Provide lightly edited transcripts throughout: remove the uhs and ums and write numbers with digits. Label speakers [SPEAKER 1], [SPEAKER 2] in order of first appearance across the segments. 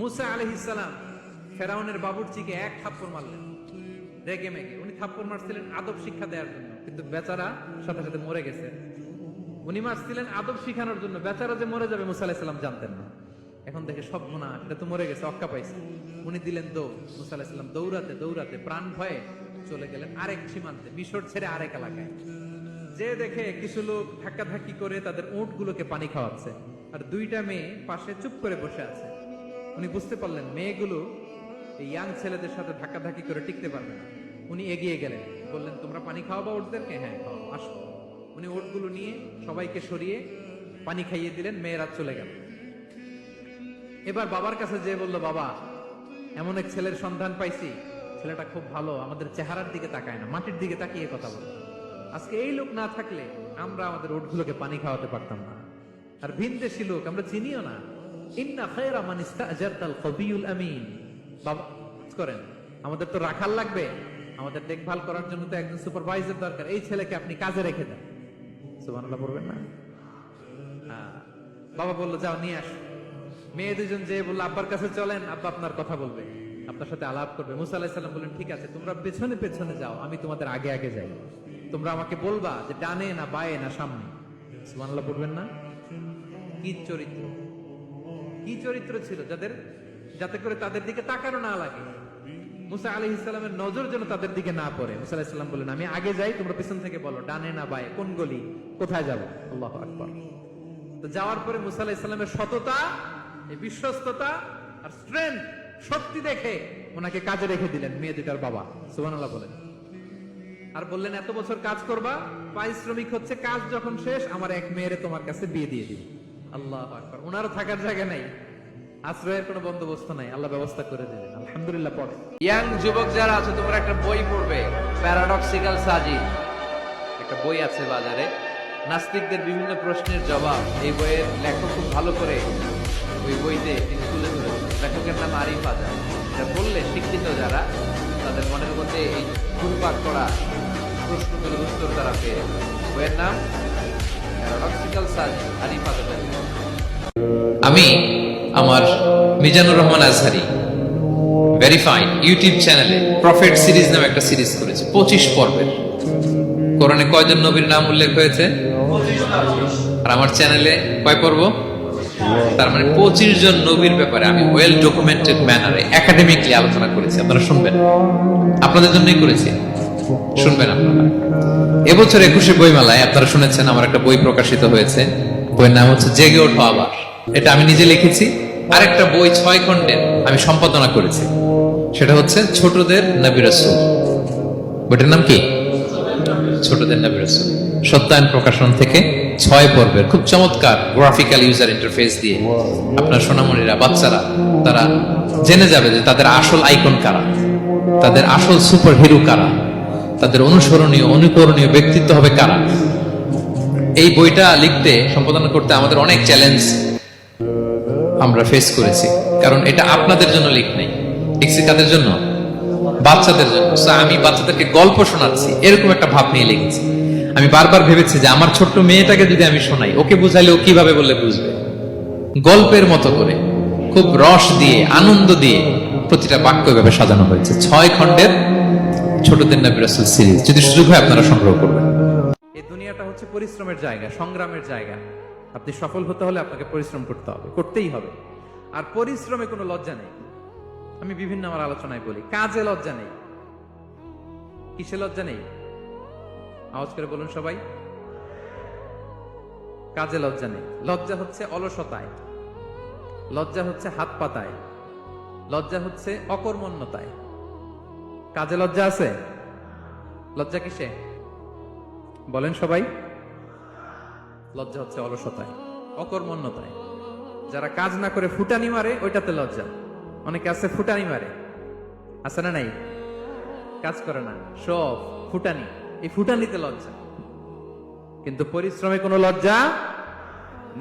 [SPEAKER 1] মুসা আলাইহিস সালাম ফেরাউনের বাবুর্চিকে এক থাপ্পড় মারলেন রেগে মেগে। উনি থাপ্পড় মারছিলেন আদব শিক্ষা দেওয়ার জন্য, কিন্তু বেচারা সাথে সাথে মরে গেছে। উনি মারছিলেন আদব শিখানোর জন্য, বেচারা যে মরে যাবে মুসা আলাইহিস সালাম জানতেন না। এখন দেখে সব গুনাহ, এটা তো মরে গেছে, অক্কা পাইছে। উনি দিলেন দৌড়। মুসা আলাইহিস সালাম দৌড়াতে দৌড়াতে প্রাণ ভয়ে চলে গেলেন আরেক সীমান্তে, মিশর ছেড়ে আরেক এলাকায়। যে দেখে কিছু লোক ধাক্কাধাক্কি করে তাদের উটগুলোকে পানি খাওয়াচ্ছে, আর দুইটা মেয়ে পাশে চুপ করে বসে আছে। উনি বুঝতে পারলেন মেয়েগুলো এই ইয়াং ছেলেদের সাথে ধাক্কাধাক্কি করে টিকতে পারবে না। উনি এগিয়ে গেলেন, বললেন তোমরা পানি খাওয়াবা উটদেরকে? হ্যাঁ খাও, আসো। উনি উটগুলো নিয়ে সবাইকে সরিয়ে পানি খাইয়ে দিলেন, মেয়েরা চলে গেল। এবার বাবার কাছে যেয়ে বলল, বাবা এমন এক ছেলের সন্ধান পাইছি, ছেলেটা খুব ভালো, আমাদের চেহারার দিকে তাকায় না, মাটির দিকে তাকিয়ে কথা বলে। আজকে এই লোক না থাকলে আমরা আমাদের উটগুলোকে পানি খাওয়াতে পারতাম না। আর ভিনদেশী লোক, আমরা চিনিও না। ইন্না খায়রা মান ইস্তাজারতাল কবিয়ুল আমিন। বাবা করেন, আমাদের তো রাখাল লাগবে, আমাদের দেখভাল করার জন্য তো একজন সুপারভাইজার দরকার, এই ছেলেকে আপনি কাজে রেখে দেন। সুবহানাল্লাহ পড়বেন না? বাবা বললো যাও নিয়ে আসো। মেয়ে দুজন যে বললো আব্বার কাছে চলেন, আব্বা আপনার কথা বলবে, আপনার সাথে আলাপ করবে। মুসা আলাইহিস সালাম বললেন ঠিক আছে, তোমরা পেছনে পেছনে যাও, আমি তোমাদের আগে আগে যাই। তোমরা আমাকে বলবা যে ডানে না বায়ে না সামনে। সুবহানাল্লাহ পড়বেন না? কি চরিত্র, কি চরিত্র ছিল যাদের, যাতে করে তাদের দিকে তাকানো না লাগে। মুসা আলাইহিস সালামের নজর যেন তাদের দিকে না পড়ে। মুসা আলাইহিস সালাম বললেন আমি আগে যাই, তোমরা পিছন থেকে বলো ডানে না বায়ে, কোন গলি, কোথায় যাবো। আল্লাহু আকবার। তো যাওয়ার পরে মুসা আলাইহিস সালামের সততা, এই বিশ্বস্ততা আর স্ট্রেংথ, শক্তি দেখে ওনাকে কাজে রেখে দিলেন মেয়ে দুটার বাবা। সুবহানাল্লাহ বলেন। আর বললেন এত বছর কাজ করবা, পারিশ্রমিক হচ্ছে কাজ যখন শেষ আমার এক মেয়েরে তোমার কাছে বিয়ে দিয়ে দিবে। আল্লাহু আকবার। ওনারও থাকার জায়গা নাই, আশ্রয়ের কোনো বন্দোবস্ত নাই, আল্লাহ ব্যবস্থা করে দিলেন। আলহামদুলিল্লাহ। পড়ে ইয়াং যুবক যারা আছে, তোমরা একটা বই পড়বে, প্যারাডক্সিক্যাল সাজিদ, একটা বই আছে বাজারে, নাস্তিকদের বিভিন্ন প্রশ্নের জবাব। এই বইয়ের লেখক খুব ভালো করে ওই বইতে তিনি তুলে ধরেছেন। লেখকের নাম আরিফ আজাদ। এটা বললে শিক্ষিত যারা, তাদের মনের মধ্যে এই ঘুরপাক করা প্রশ্নগুলোর উত্তর তারা পেয়ে। বইয়ের নাম প্যারাডক্সিক্যাল সাজিদ, আরিফ আজাদের। আমি আমার মিজানুর রহমান আজহারি ভেরিফাইড ইউটিউব চ্যানেলে প্রফেট সিরিজ নামে একটা সিরিজ করেছি, 25 পর্বের। কোরআনে কয়জন নবীর নাম উল্লেখ হয়েছে? আর আমার চ্যানেলে কয় পর্ব? তার মানে 25 জন নবীর ব্যাপারে আমি ওয়েল ডকুমেন্টেড ম্যানারে একাডেমিকলি আলোচনা করেছি। আপনারা শুনবেন, আপনাদের জন্যই করেছি, শুনবেন আপনারা। এবছর 21শে বইমেলায় আপনারা শুনেছেন আমার একটা বই প্রকাশিত হয়েছে, বইয়ের নাম হচ্ছে জেগে ওঠো আবার। এটা আমি নিজে লিখেছি। আরেকটা বই 6 খণ্ডের আমি সম্পাদনা করেছি, সেটা হচ্ছে ছোটদের নবী রাসূল। বইটার নাম কি? ছোটদের নবী রাসূল। সত্যায়ন প্রকাশন থেকে 6 পর্বের খুব চমৎকার গ্রাফিক্যাল ইউজার ইন্টারফেস দিয়ে আপনার সোনামণিরা, বাচ্চারা, তারা জেনে যাবে যে তাদের আসল আইকন কারা, তাদের আসল সুপার হিরো কারা, তাদের অনুসরণীয় অনুকরণীয় ব্যক্তিত্ব হবে কারা। এই বইটা লিখতে, সম্পাদনা করতে আমাদের অনেক চ্যালেঞ্জ আমরা ফেস করেছি, কারণ এটা আপনাদের জন্য লিখছি কাদের জন্য? বাচ্চাদের জন্য। আমি বাচ্চাদেরকে গল্প শোনাচ্ছি এরকম একটা ভাব নিয়ে লিখেছি। আমি বারবার ভেবেছি যে আমার ছোট্ট মেয়েটাকে যদি আমি শোনাই, ওকে বুঝাইলে ও কিভাবে বললে বুঝবে। গল্পের মতো করে খুব রস দিয়ে, আনন্দ দিয়ে প্রতিটা বাক্য এভাবে সাজানো হয়েছে। 6 খণ্ডের ছোটদের নবী রাসূল সিরিজ। যদি সুযোগ হয় আপনারা সংগ্রহ করবেন। এই দুনিয়াটা হচ্ছে পরিশ্রমের জায়গা, সংগ্রামের জায়গা। আপনি সফল হতে হলে আপনাকে পরিশ্রম করতে হবে, করতেই হবে। আর পরিশ্রমে কোনো লজ্জা নেই। আমি বিভিন্ন আমার আলোচনায় বলি, কাজে লজ্জা নেই। কিসে লজ্জা নেই? আওয়াজ করে বলুন সবাই। কাজে লজ্জা নেই। লজ্জা হচ্ছে অলসতায়, লজ্জা হচ্ছে হাত পাতায়, লজ্জা হচ্ছে অকর্মণ্যতায়। কাজে লজ্জা আছে? লজ্জা কিসে বলেন সবাই? লজ্জা হচ্ছে অলসতায়, অকর্মণ্যতায়। যারা কাজ না করে ফুটানি মারে, ওইটাতে লজ্জা। অনেকে আছে ফুটানি মারে, আছে না নাই? কাজ করে না, সব ফুটানি, এই ফুটানিতে লজ্জা। কিন্তু পরিশ্রমে কোনো লজ্জা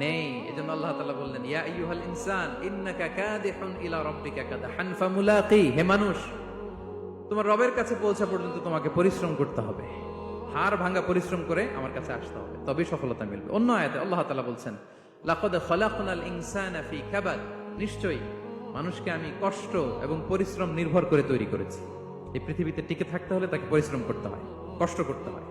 [SPEAKER 1] নেই। এজন্য আল্লাহ তাআলা বললেন ইয়া আইয়ুহাল ইনসান ইন্নাকা কাদিহুন ইলা রাব্বিকা কাদহান ফামুলাকি। হে মানুষ, তোমার রবের কাছে পৌঁছা পর্যন্ত তোমাকে পরিশ্রম করতে হবে, হাড় ভাঙা পরিশ্রম করে আমার কাছে আসতে হবে, তবেই সফলতা মিলবে। অন্য আয়াতে আল্লাহ তাআলা বলছেন লাকাদ খালাকনাল ইনসানা ফি কাবাদ। নিশ্চয়ই মানুষকে আমি কষ্ট এবং পরিশ্রম নির্ভর করে তৈরি করেছি। এই পৃথিবীতে টিকে থাকতে হলে তাকে পরিশ্রম করতে হয়, কষ্ট করতে হয়।